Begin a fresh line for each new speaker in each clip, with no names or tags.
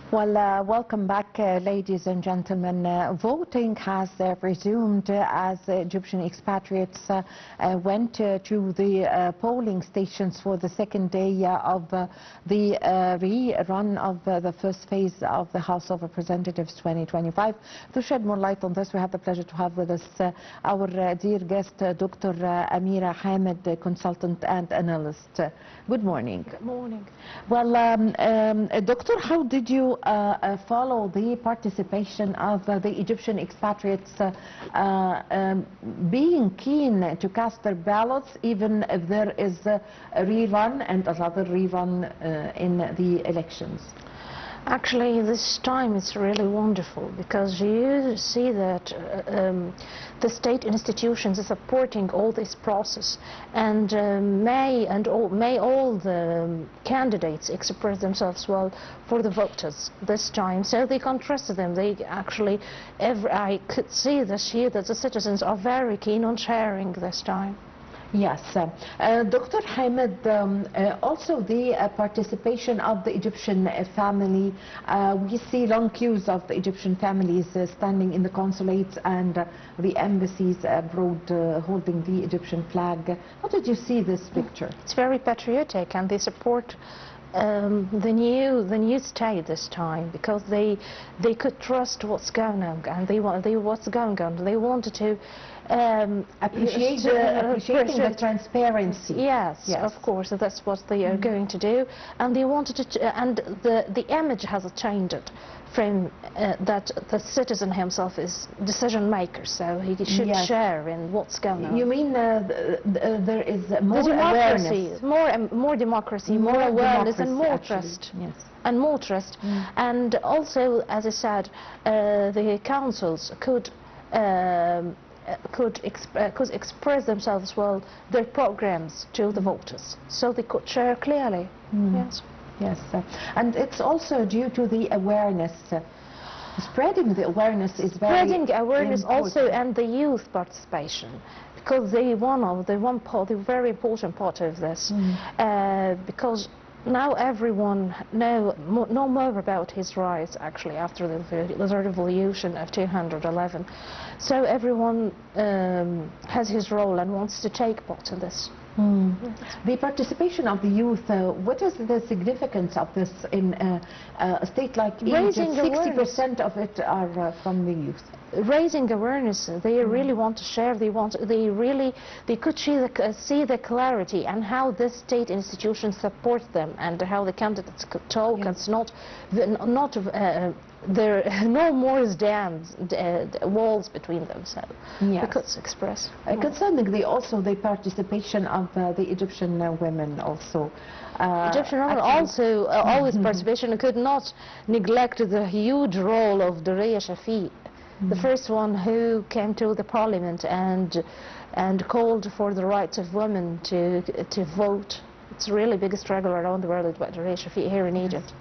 Well, welcome back, ladies and gentlemen. Voting has resumed as Egyptian expatriates went to the polling stations for the second day of the rerun of the first phase of the House of Representatives 2025. To shed more light on this, we have the pleasure to have with us our dear guest, Dr. Amira Hamid, consultant and analyst. Good morning.
Good morning.
Well, Doctor, how did you follow the participation of the Egyptian expatriates being keen to cast their ballots, even if there is a rerun and another rerun in the elections?
Actually, this time it's really wonderful because you see that the state institutions are supporting all this process, and may all the candidates express themselves well for the voters this time, so they can trust them. They actually, I could see this year that the citizens are very keen on sharing this time.
Yes. Dr. Hamid, also the participation of the Egyptian family. We see long queues of the Egyptian families standing in the consulates and the embassies abroad holding the Egyptian flag. How did you see this picture?
It's very patriotic, and they support the new state this time because they could trust what's going on, and they wanted to
appreciating the transparency.
Yes, of course, that's what they are going to do, and they wanted to, and the image has changed from that the citizen himself is decision maker, so he should share in what's going on.
You mean there is more awareness,
more democracy, more awareness, and more trust.
Yes.
And more trust, and also, as I said, the councils could express themselves well, their programs to the voters, so they could share clearly. Yes.
Yes, and it's also due to the awareness. Spreading the awareness is very important.
Also, and the youth participation, because they the very important part of this, because now everyone know more about his rights, actually, after the revolution of 211. So everyone has his role and wants to take part in this.
The participation of the youth, what is the significance of this in a state like Egypt? 60% of it are from the youth.
Raising awareness, they really want to share. They could see the clarity and how the state institutions support them, and how the candidates could talk. It's not there are no more dams, walls between them, so they could express.
Concerning the participation of the Egyptian women also.
Egyptian women also always participation. Could not neglect the huge role of Dureya Shafiq, the first one who came to the parliament and called for the rights of women to vote. It's a really big struggle around the world about Dureya Shafiq here in Egypt.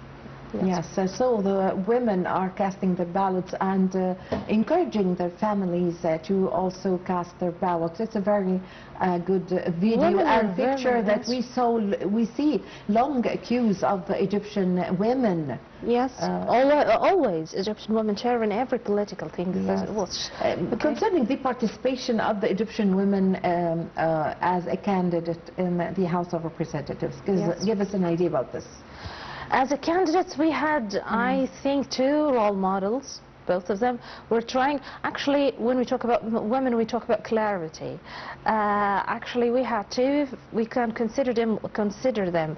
Yes, so the women are casting their ballots and encouraging their families to also cast their ballots. It's a very good video and picture that we see long queues of Egyptian women.
Yes, always Egyptian women share in every political thing.
Yes. Concerning the participation of the Egyptian women as a candidate in the House of Representatives, give us an idea about this.
As a candidates, we had, I think, 2 role models. Both of them were trying. Actually, when we talk about women, we talk about clarity. Actually, we had 2. We can consider them.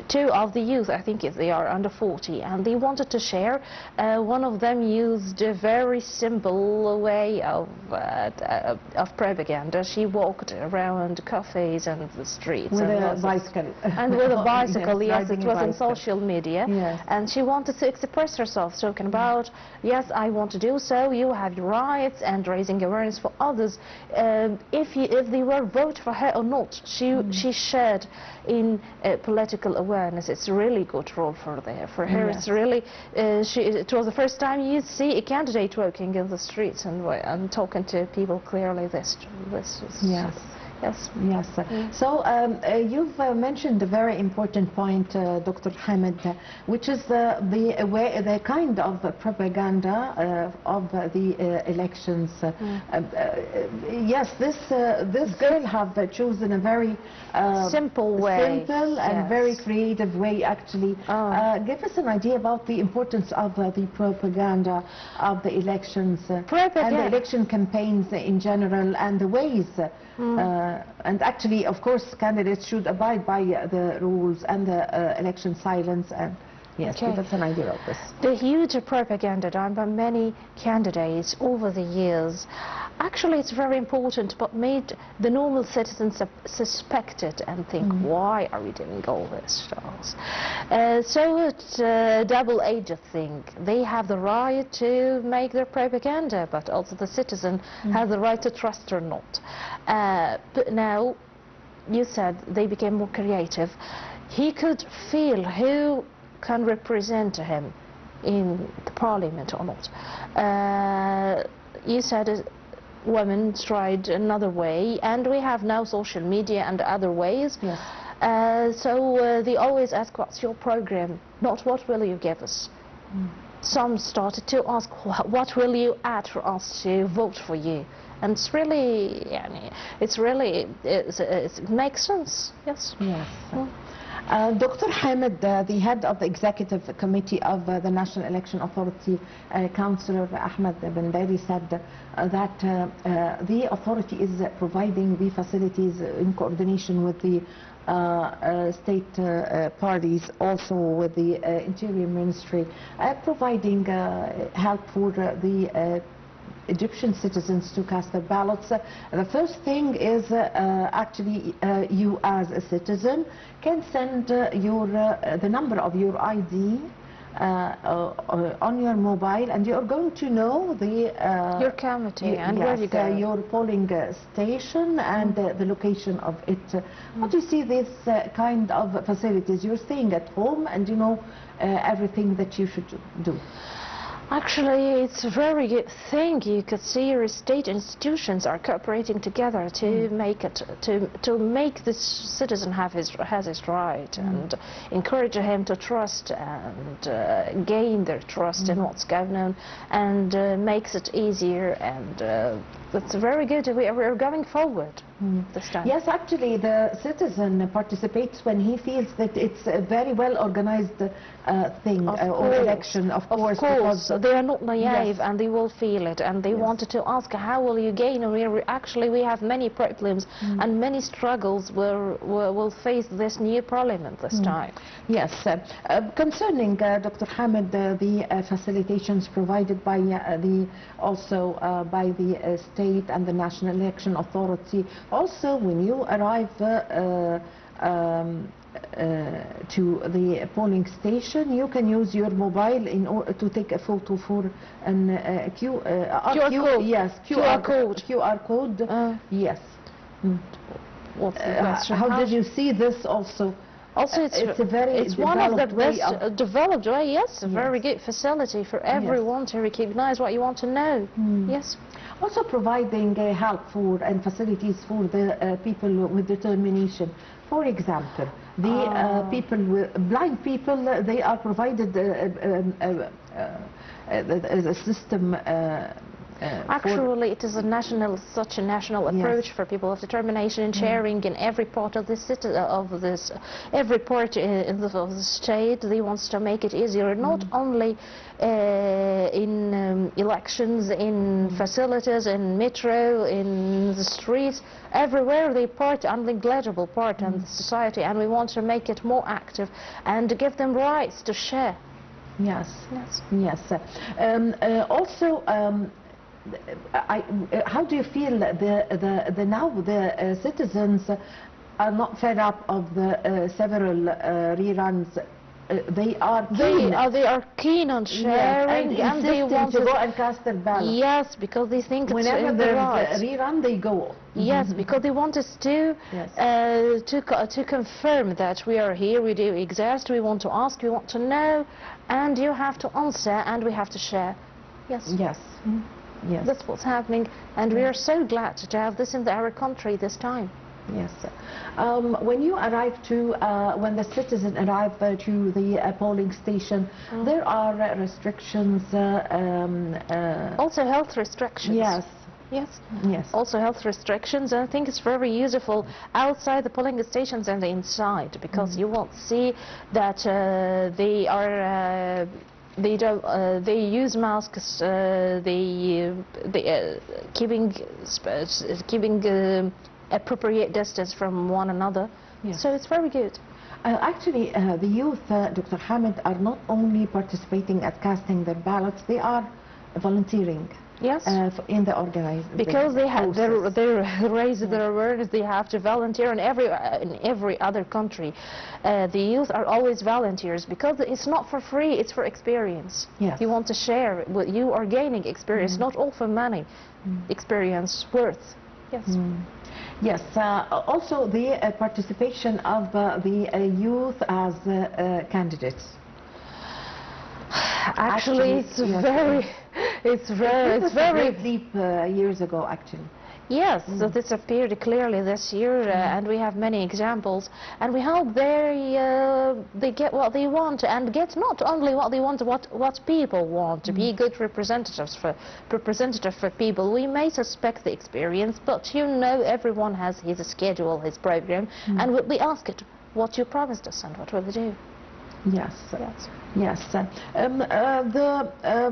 2 of the youth, I think they are under 40, and they wanted to share. One of them used a very simple way of propaganda. She walked around cafes and the streets
with a bicycle.
And with a bicycle, yes, it was on social media. Yes. And she wanted to express herself, talking about, yes, I want to do so, you have your rights, and raising awareness for others. If they were vote for her or not, she shared in political awareness. It's a really good role for her. It's really it was the first time you see a candidate walking in the streets and talking to people clearly. This was Yes.
Yes. So you've mentioned a very important point, Dr. Hamid, which is the kind of propaganda of the elections. Yes, this girl have chosen a very
simple way,
simple and very creative way, actually. Give us an idea about the importance of the propaganda of the elections and the election campaigns in general, and the ways. And actually, of course, candidates should abide by the rules and the election silence. And yes, give us an idea of this.
The huge propaganda done by many candidates over the years, actually it's very important, but made the normal citizens suspect it and think, why are we doing all this stuff? So it's a double-edged thing. They have the right to make their propaganda, but also the citizen has the right to trust or not. But now, you said they became more creative. He could feel who can represent him in the parliament or not. You said women tried another way, and we have now social media and other ways.
Yes.
So they always ask, what's your program, not what will you give us. Some started to ask, what will you add for us to vote for you? And it's really, it makes sense. Yes.
Yes. Dr. Hamid, the head of the executive committee of the National Election Authority, Councillor Ahmed Ben Dari, said that the authority is providing the facilities in coordination with the state parties, also with the Interior Ministry, providing help for the Egyptian citizens to cast their ballots. The first thing is actually you as a citizen can send the number of your ID on your mobile, and you're going to know the
your committee and where you go,
your polling station and the location of it. How do you see this kind of facilities? You're staying at home and you know everything that you should do.
Actually, it's a very good thing. You could see your state institutions are cooperating together to make it to make this citizen has his right and encourage him to trust and gain their trust in what's going on, and makes it easier, and it's very good. We're going forward this time.
Yes, actually, the citizen participates when he feels that it's a very well organized thing or election. Of course, because
they are not naive, and they will feel it, and they wanted to ask, how will you gain? And we have many problems and many struggles will face this new parliament this time. Yes.
Concerning Dr. Hamid, the facilitations provided by by the state and the National Election Authority. Also, when you arrive to the polling station, you can use your mobile in order to take a photo for an
QR code.
Yes, QR code. Yes.
What's the question?
How did you see this also?
Also, it's one of the best developed way. Yes, a very good facility for everyone to recognize what you want to know. Yes.
Also providing help for and facilities for the people with determination. For example, the blind people, they are provided a system.
Actually, it is such a national approach for people of determination and sharing in every part of this city, every part of the state. They want to make it easier, not only in elections, in facilities, in metro, in the streets, everywhere they part and negligible part in the society, and we want to make it more active and give them rights to share.
Yes, yes. Also. How do you feel that now the citizens are not fed up of the several reruns? They are
keen on sharing,
and they want to go and cast their ballot.
Yes, because they think
whenever there's a rerun, they go.
Yes, because they want us to confirm that we are here, we do exist, we want to ask, we want to know, and you have to answer, and we have to share. Yes.
Yes. Yes.
That's what's happening, and we are so glad to have this in our country this time.
Yes. When you arrive to, when the citizen arrive to the polling station, there are restrictions.
Also health restrictions.
Yes.
Yes.
Yes.
Also health restrictions, and I think it's very useful outside the polling stations and inside, because you won't see that they are. They use masks. They keeping appropriate distance from one another.
Yes.
So it's very good.
Actually, the youth, Dr. Hamid, are not only participating at casting their ballots, they are volunteering.
Yes.
In the organized.
Because they have they raise their awareness, they have to volunteer in every other country. The youth are always volunteers because it's not for free, it's for experience.
Yes.
You want to share what you are gaining experience, not all for money. Experience worth. Yes.
Yes. Also, the participation of the youth as candidates.
Actually, it's
yes,
very. It's very
deep years ago, actually.
Yes, so this appeared clearly this year, and we have many examples, and we hope they get what they want, and get not only what they want, what people want, to be good representative for people. We may suspect the experience, but you know, everyone has his schedule, his program, and we ask it, what you promised us, and what will we do?
Yes.
Yes.
Yes.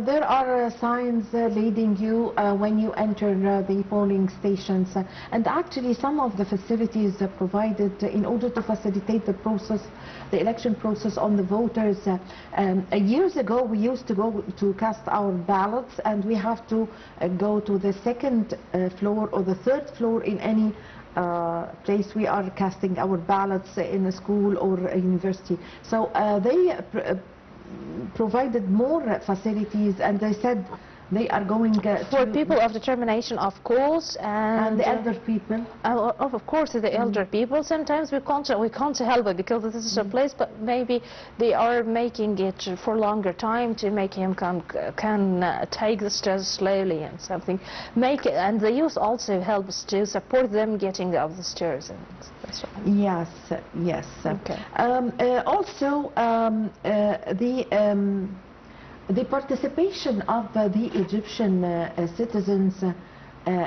There are signs leading you when you enter the polling stations, and actually some of the facilities provided in order to facilitate the process, the election process on the voters. Years ago, we used to go to cast our ballots, and we have to go to the second floor or the third floor in any place we are casting our ballots, in a school or a university. So they provided more facilities, and they said they are going
for people of determination, of course,
and the elder people.
Of course, the elder people. Sometimes we can't help it because this is a place, but maybe they are making it for longer time to make him can take the stairs slowly and something. Make it, and the youth also helps to support them getting up the stairs. And that's right.
Yes, yes.
Okay.
Also, the participation of the Egyptian citizens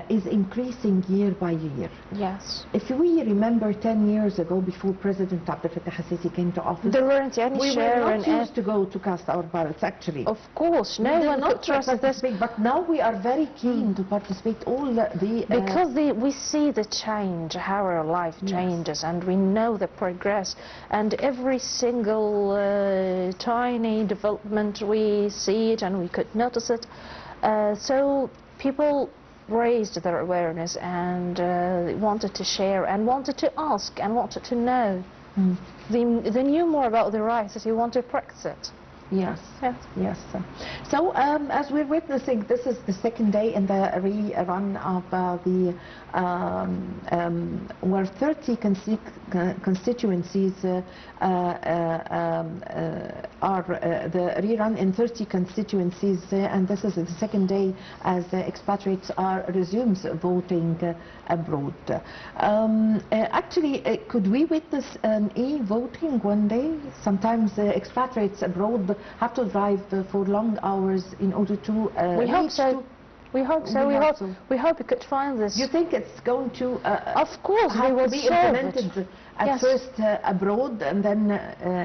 is increasing year by year.
Yes.
If we remember 10 years ago, before President Abdel Fattah al-Sisi came to office,
there weren't any
we were not used to go to cast our ballots, actually.
Of course, no one could trust this.
But now we are very keen to participate all
because we see the change, how our life changes, and we know the progress, and every single tiny development, we see it and we could notice it. So people raised their awareness and wanted to share and wanted to ask and wanted to know. They knew more about their rights, that you want to practice it.
Yes.
Yes.
Yes. So as we're witnessing, this is the second day in the rerun of where 30 constituencies are the rerun in 30 constituencies, and this is the second day as expatriates are resumes voting abroad. Actually, could we witness an e-voting one day? Sometimes expatriates abroad have to drive for long hours in order to
we hope so. We hope so. We hope we could find this.
You think it's going to
of course
have
we will
to be
solve
implemented
it.
at first abroad and then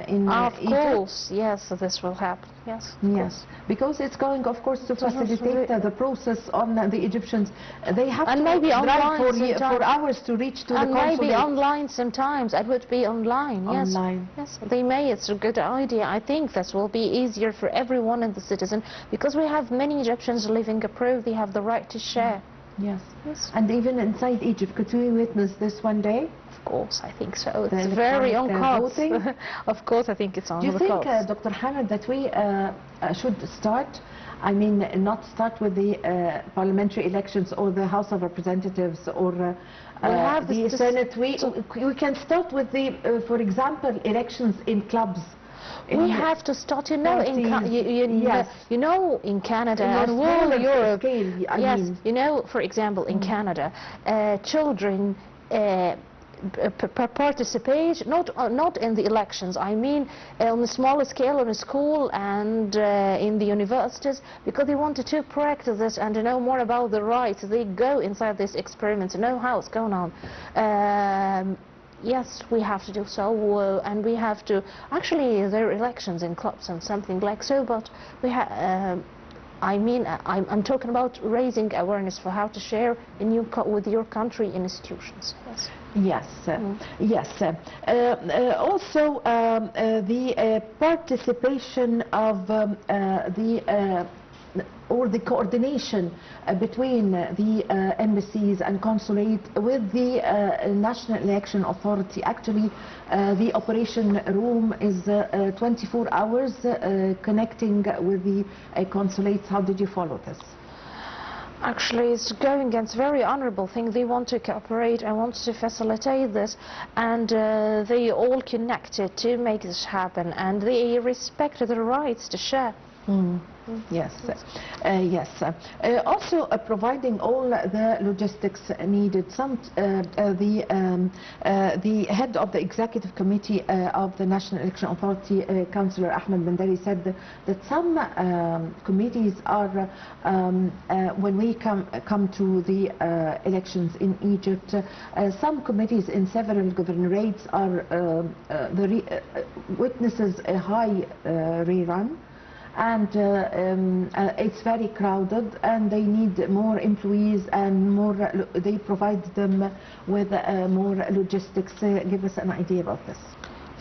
in
of
Egypt?
course, yes, this will happen. Yes.
Yes, because it's going, of course, to facilitate the process on the Egyptians. They have
and
to
maybe
drive
for
hours to reach to the consulate.
And maybe online sometimes. It would be online. Yes.
Online.
Yes, they may. It's a good idea. I think this will be easier for everyone and the citizen, because we have many Egyptians living abroad. They have the right to share.
Yes.
Yes.
And even inside Egypt, could we witness this one day?
Of course, I think so. It's very on cards. Of course, I think it's on the cards.
Do you think, Dr. Hamid, that we should start, I mean, not start with the parliamentary elections or the House of Representatives or the Senate? We can start with the, for example, elections in clubs.
We have to start, you know, in Canada and all Europe.
Scale,
yes, you know, for example, in Canada, children participate not in the elections. I mean on a smaller scale in a school and in the universities, because they wanted to practice this and to know more about the rights. They go inside this experiment to know how it's going on. Yes, we have to do so, and we have to. Actually, there are elections in clubs and something like so, but we have. I mean, I'm talking about raising awareness for how to share with your country institutions. Yes.
Yes, yes. Also, the participation of or the coordination between the embassies and consulate with the National Election Authority. Actually, the operation room is 24 hours connecting with the consulates. How did you follow this?
Actually, it's going against very honorable thing. They want to cooperate and want to facilitate this, and they all connected to make this happen, and they respect the rights to share.
Yes, yes. Also, providing all the logistics needed. The head of the executive committee of the National Election Authority, Councillor Ahmed Bendari, said that some committees are, when we come to the elections in Egypt, some committees in several governorates are witnesses a high rerun. And it's very crowded, and they need more employees and more. They provide them with more logistics. Give us an idea about this.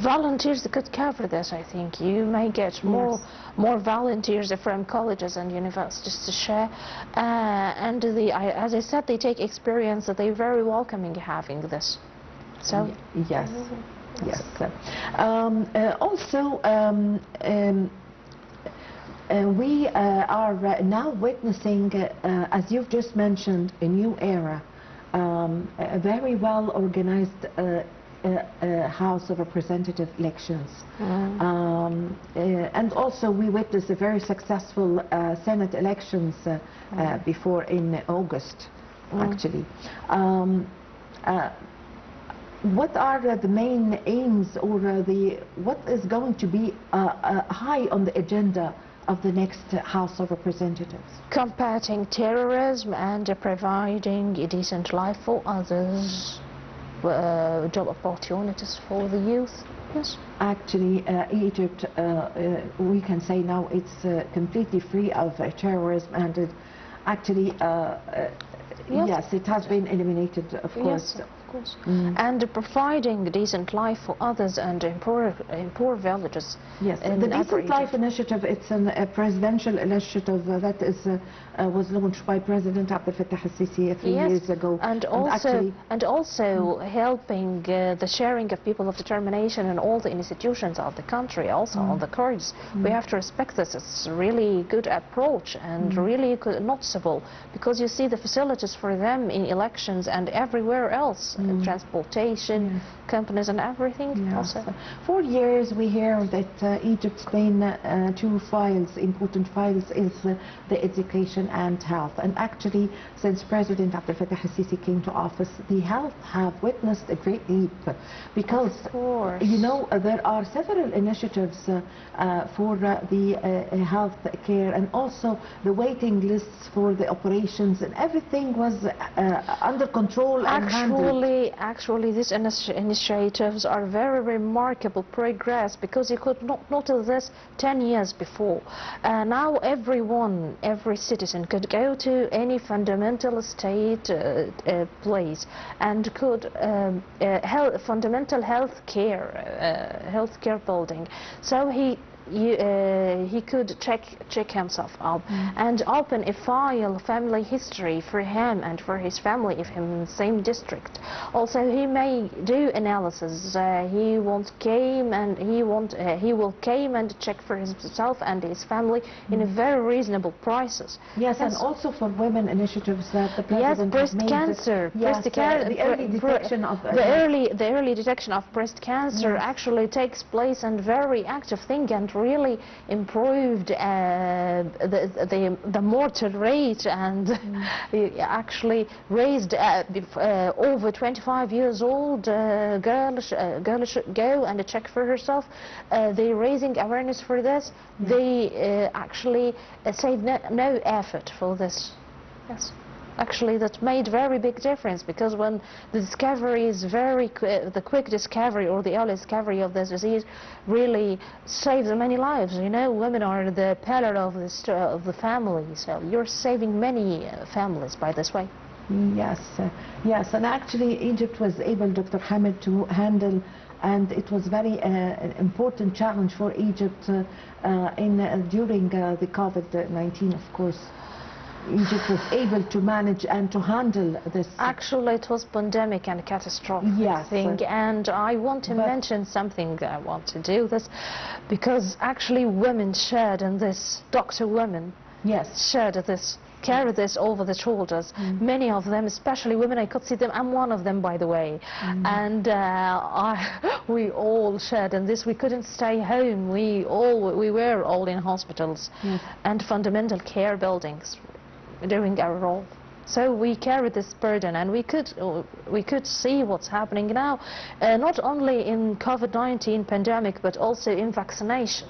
Volunteers could cover this. I think you may get more volunteers from colleges and universities to share. And as I said, they take experience that they're very welcoming having this. So
yes, yes. Also. We are now witnessing, as you've just mentioned, a new era, a very well organized House of Representative elections. And also we witnessed a very successful Senate elections before in August, actually. What are the main aims, or what is going to be high on the agenda of the next House of Representatives?
Combating terrorism and providing a decent life for others, job opportunities for the youth. Yes.
Actually, Egypt, we can say now it's completely free of terrorism, and actually, yes, it has been eliminated, of course.
Yes. And providing a decent life for others and in poor villages.
Yes, the Decent Life Initiative, it's a presidential initiative that was launched by President Abdel Fattah al-Sisi 3 years ago.
And also helping the sharing of people of determination in all the institutions of the country, also on the Kurds. We have to respect this. It's a really good approach and really noticeable, because you see the facilities for them in elections and everywhere else. Transportation, companies and everything. Also.
For years we hear that Egypt's main two files, important files, is the education and health. And actually, since President Abdel Fattah al-Sisi came to office, the health have witnessed a great leap, because you know there are several initiatives for the health care, and also the waiting lists for the operations, and everything was under control and handled.
Actually, these initiatives are very remarkable progress, because you could not notice this 10 years before. Now every citizen could go to any fundamental state place and could fundamental health care building. So he could check himself up and open a file, family history for him and for his family if in the same district. Also, he may do analysis. He will came and check for himself and his family in a very reasonable prices.
Yes, and also for women initiatives that the president
breast cancer.
Yes, the early detection of
the early detection of breast cancer actually takes place, and very active thing, and and really improved the mortal rate, and actually raised over 25 years old girl should go and check for herself. They're raising awareness for this. They actually saved no effort for this. Yes. Actually, that made very big difference, because when the discovery is the quick discovery or the early discovery of this disease really saves many lives. You know, women are the pillar of the family, so you're saving many families by this way.
Yes, yes, and actually Egypt was able, Dr. Hamid, to handle, and it was very important challenge for Egypt during the COVID-19, of course. Egypt was able to manage and to handle this.
Actually, it was pandemic and catastrophic thing, and I want to mention something. I want to do this because actually women shared in this. Doctor women shared this, carried this over the shoulders. Many of them, especially women, I could see them. I'm one of them, by the way. And we all shared in this. We couldn't stay home. We were all in hospitals and fundamental care buildings doing our role. So we carried this burden, and we could see what's happening now, not only in COVID-19 pandemic, but also in vaccination.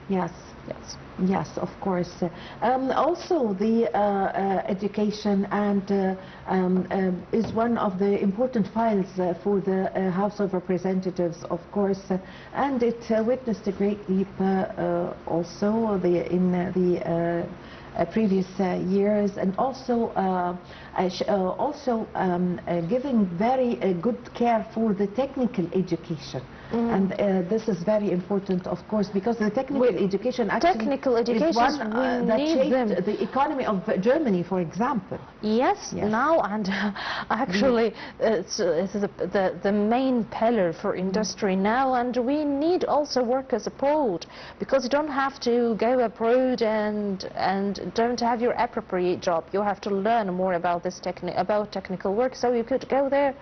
Yes, yes, yes, of course. Also, the education is one of the important files for the House of Representatives, of course, and it witnessed a great leap also in the previous years, and also giving very good care for the technical education. And this is very important, of course, because the technical education actually is one that shaped the economy of Germany, for example.
Yes, now, and actually it's the main pillar for industry now, and we need also workers abroad, because you don't have to go abroad and don't have your appropriate job. You have to learn more about this technical work, so you could go there.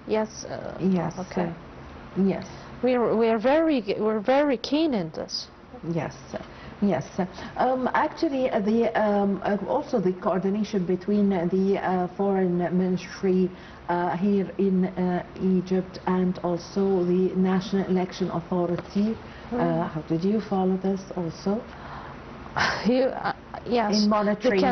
Yes.
Yes.
Okay.
Yes.
We're very keen in this.
Yes, yes. Actually, also the coordination between the foreign ministry here in Egypt and also the National Election Authority. How did you follow this also?
Yes.
In monitoring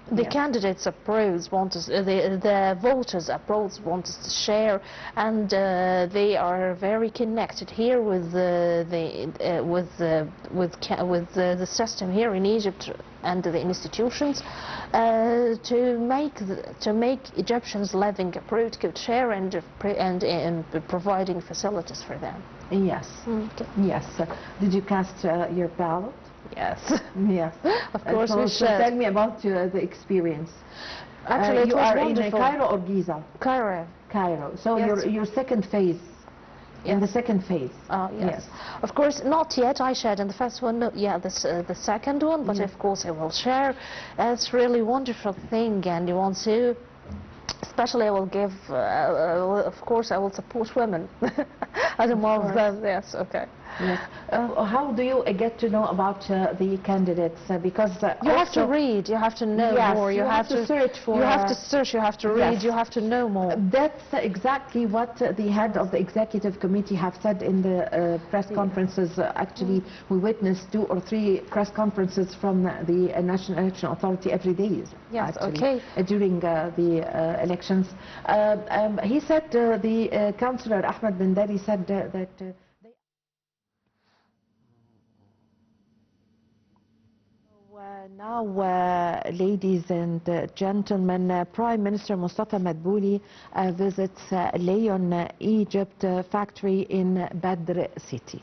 the candidates abroad want us, the voters abroad want us to share, and they are very connected here with the system here in Egypt and the institutions to make Egyptians living abroad could share and providing facilities for them.
Yes. Yes. Did you cast your ballot?
Yes.
Yes.
Of course,
so
we should.
Tell me about the experience.
Actually,
you are in Cairo or Giza?
Cairo.
Cairo. So your second phase. In the second phase.
Yes. Of course, not yet. I shared in the first one. No, the second one. But of course, I will share. It's really wonderful thing, and you want to. Especially, I will give. Of course, I will support women. As more of them. Yes. Okay.
Yes. How do you get to know about the candidates? Because
you have to read, you have to know more. You have to search for. You have to search. You have to read. You have to know more.
That's exactly what the head of the executive committee have said in the press conferences. Actually, we witnessed 2 or 3 press conferences from the National Election Authority every day.
Yes.
Actually, during the elections, he said the councillor Ahmed Ben Dari said that. Now, ladies and gentlemen, Prime Minister Mustafa Madbouli visits Leon Egypt factory in Badr City.